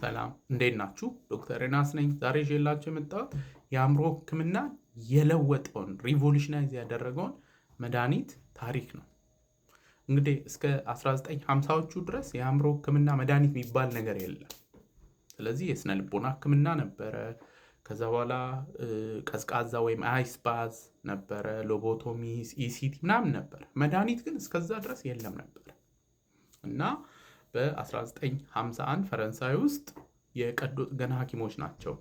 ሰላም እንዴት ናችሁ? ዶክተር ዮናስ ነኝ። ዛሬ ይዤላችሁ የመጣሁት የአእምሮ ሕክምና የለወጠውን ሪቮሉሽናይዝ ያደረገውን መድኃኒት ታሪክ ነው። እንግዲህ እስከ 1950ዎቹ ድረስ የአእምሮ ሕክምና መድኃኒት የሚባል ነገር የለም። ስለዚህ የስነ ልቦና ሕክምና ነበረ። ከዛ በኋላ ቀዝቃዛ ወይም አይስ ባዝ ነበረ፣ ሎቦቶሚ፣ ኢሲቲ ምናምን ነበር። መድኃኒት ግን እስከዛ ድረስ የለም ነበር እና በ1951 ፈረንሳይ ውስጥ የቀዶ ጥገና ሐኪሞች ናቸው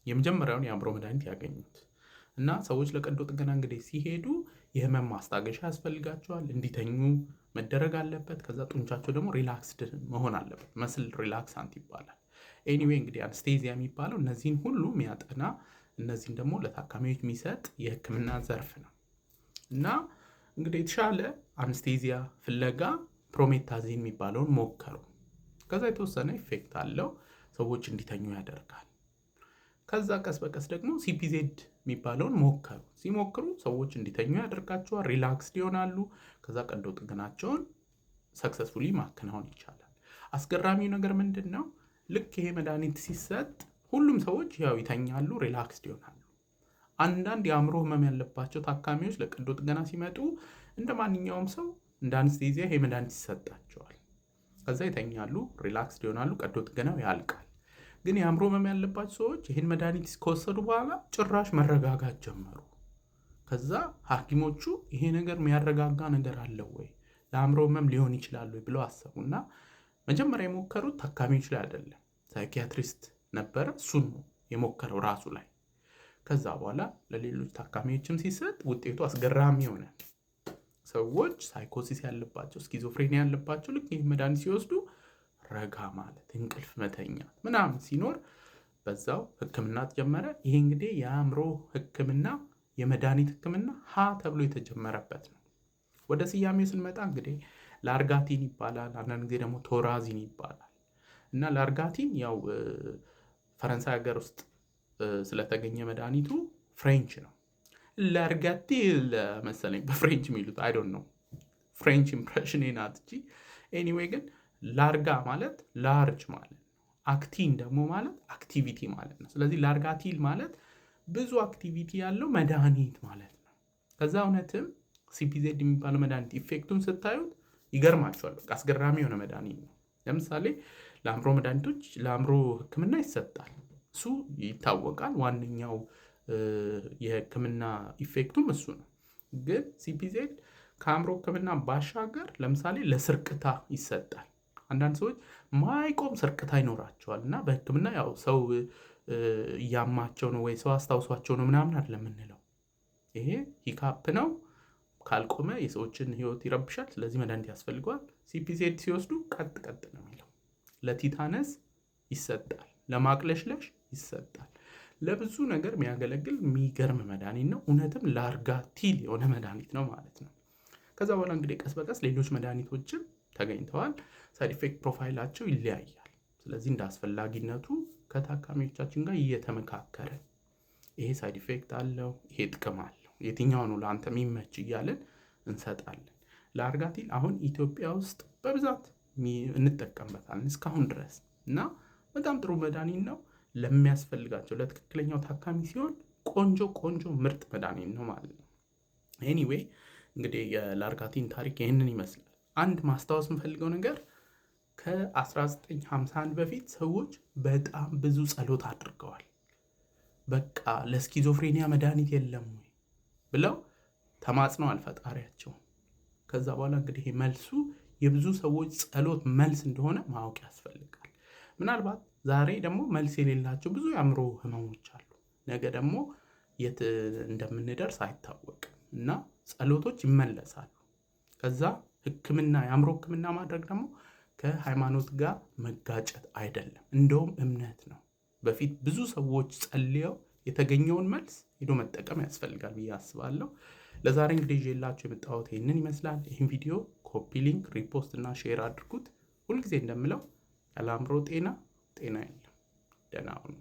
የመጀመሪያውን የአእምሮ መድኃኒት ያገኙት። እና ሰዎች ለቀዶ ጥገና እንግዲህ ሲሄዱ የህመም ማስታገሻ ያስፈልጋቸዋል፣ እንዲተኙ መደረግ አለበት። ከዛ ጡንቻቸው ደግሞ ሪላክስድ መሆን አለበት፣ መስል ሪላክሳንት ይባላል። ኤኒዌይ እንግዲህ አንስቴዚያ የሚባለው እነዚህን ሁሉ የሚያጠና እነዚህን ደግሞ ለታካሚዎች የሚሰጥ የህክምና ዘርፍ ነው። እና እንግዲህ የተሻለ አንስቴዚያ ፍለጋ ፕሮሜታዚን የሚባለውን ሞከሩ። ከዛ የተወሰነ ኢፌክት አለው፣ ሰዎች እንዲተኙ ያደርጋል። ከዛ ቀስ በቀስ ደግሞ ሲፒዜድ የሚባለውን ሞከሩ። ሲሞክሩ ሰዎች እንዲተኙ ያደርጋቸዋል፣ ሪላክስድ ይሆናሉ። ከዛ ቀዶ ጥገናቸውን ሰክሰስፉሊ ማከናወን ይቻላል። አስገራሚው ነገር ምንድን ነው? ልክ ይሄ መድኃኒት ሲሰጥ ሁሉም ሰዎች ያው ይተኛሉ፣ ሪላክስድ ይሆናሉ። አንዳንድ የአእምሮ ህመም ያለባቸው ታካሚዎች ለቀዶ ጥገና ሲመጡ እንደ ማንኛውም ሰው እንደ አንስቴዚያ ይሄ መድኃኒት ይሰጣቸዋል። ከዛ ይተኛሉ፣ ሪላክስድ ይሆናሉ፣ ቀዶ ጥገናው ያልቃል። ግን የአእምሮ ህመም ያለባቸው ሰዎች ይህን መድኃኒት ከወሰዱ በኋላ ጭራሽ መረጋጋት ጀመሩ። ከዛ ሐኪሞቹ ይሄ ነገር የሚያረጋጋ ነገር አለው ወይ፣ ለአእምሮ ህመም ሊሆን ይችላል ወይ ብለው አሰቡና መጀመሪያ የሞከሩት ታካሚዎች ላይ አይደለም፣ ሳይኪያትሪስት ነበረ፣ እሱን ነው የሞከረው ራሱ ላይ። ከዛ በኋላ ለሌሎች ታካሚዎችም ሲሰጥ ውጤቱ አስገራሚ ሆነ። ሰዎች ሳይኮሲስ ያለባቸው፣ ስኪዞፍሬኒያ ያለባቸው ልክ ይህ መድኃኒት ሲወስዱ ረጋ ማለት፣ እንቅልፍ መተኛት ምናምን ሲኖር በዛው ህክምና ተጀመረ። ይሄ እንግዲህ የአእምሮ ህክምና የመድኃኒት ህክምና ሀ ተብሎ የተጀመረበት ነው። ወደ ስያሜው ስንመጣ እንግዲህ ላርጋቲን ይባላል፣ አንዳንድ ጊዜ ደግሞ ቶራዚን ይባላል። እና ላርጋቲን ያው ፈረንሳይ ሀገር ውስጥ ስለተገኘ መድኃኒቱ ፍሬንች ነው። ላርጋቲል መሰለኝ በፍሬንች የሚሉት አይ ዶንት ኖ፣ ፍሬንች ኢምፕሬሽን ናት እንጂ። ኤኒዌይ ግን ላርጋ ማለት ላርጅ ማለት ነው። አክቲን ደግሞ ማለት አክቲቪቲ ማለት ነው። ስለዚህ ላርጋቲል ማለት ብዙ አክቲቪቲ ያለው መድኃኒት ማለት ነው። ከዛ እውነትም ሲፒዜድ የሚባለው መድኃኒት ኢፌክቱን ስታዩት ይገርማቸዋል። በቃ አስገራሚ የሆነ መድኃኒት ነው። ለምሳሌ ለአእምሮ መድኃኒቶች ለአእምሮ ህክምና ይሰጣል፣ እሱ ይታወቃል። ዋነኛው የህክምና ኢፌክቱም እሱ ነው። ግን ሲፒዜድ ከአእምሮ ህክምና ባሻገር ለምሳሌ ለስርቅታ ይሰጣል። አንዳንድ ሰዎች ማይቆም ስርቅታ ይኖራቸዋል እና በህክምና ያው ሰው እያማቸው ነው ወይ ሰው አስታውሷቸው ነው ምናምን አይደለም የምንለው። ይሄ ሂካፕ ነው፣ ካልቆመ የሰዎችን ህይወት ይረብሻል። ስለዚህ መድኃኒት ያስፈልገዋል። ሲፒዜድ ሲወስዱ ቀጥ ቀጥ ነው የሚለው። ለቲታነስ ይሰጣል፣ ለማቅለሽለሽ ይሰጣል። ለብዙ ነገር የሚያገለግል የሚገርም መድኃኒት ነው። እውነትም ላርጋቲል የሆነ መድኃኒት ነው ማለት ነው። ከዛ በኋላ እንግዲህ ቀስ በቀስ ሌሎች መድኃኒቶችም ተገኝተዋል። ሳይድ ኢፌክት ፕሮፋይላቸው ይለያያል። ስለዚህ እንደ አስፈላጊነቱ ከታካሚዎቻችን ጋር እየተመካከረ ይሄ ሳይድ ኢፌክት አለው፣ ይሄ ጥቅም አለው፣ የትኛው ነው ለአንተ የሚመች እያለን እንሰጣለን። ላርጋቲል አሁን ኢትዮጵያ ውስጥ በብዛት እንጠቀምበታለን እስካሁን ድረስ እና በጣም ጥሩ መድኃኒት ነው። ለሚያስፈልጋቸው ለትክክለኛው ታካሚ ሲሆን ቆንጆ ምርጥ መድኃኒት ነው ማለት ነው። ኤኒዌይ እንግዲህ የላርጋቲን ታሪክ ይህንን ይመስላል። አንድ ማስታወስ የምፈልገው ነገር ከ1951 በፊት ሰዎች በጣም ብዙ ጸሎት አድርገዋል። በቃ ለስኪዞፍሬኒያ መድኃኒት የለም ወይ ብለው ተማጽነዋል ፈጣሪያቸውን። ከዛ በኋላ እንግዲህ መልሱ የብዙ ሰዎች ጸሎት መልስ እንደሆነ ማወቅ ያስፈልጋል። ምናልባት ዛሬ ደግሞ መልስ የሌላቸው ብዙ የአእምሮ ህመሞች አሉ። ነገ ደግሞ የት እንደምንደርስ አይታወቅም እና ጸሎቶች ይመለሳሉ። ከዛ ህክምና የአእምሮ ህክምና ማድረግ ደግሞ ከሃይማኖት ጋር መጋጨት አይደለም፣ እንደውም እምነት ነው። በፊት ብዙ ሰዎች ጸልየው የተገኘውን መልስ ሄዶ መጠቀም ያስፈልጋል ብዬ አስባለሁ። ለዛሬ እንግዲህ ይዤላችሁ የመጣሁት ይህንን ይመስላል። ይህን ቪዲዮ ኮፒ ሊንክ፣ ሪፖስት እና ሼር አድርጉት። ሁልጊዜ እንደምለው ያለ አእምሮ ጤና የለም። ደህና ሁኑ።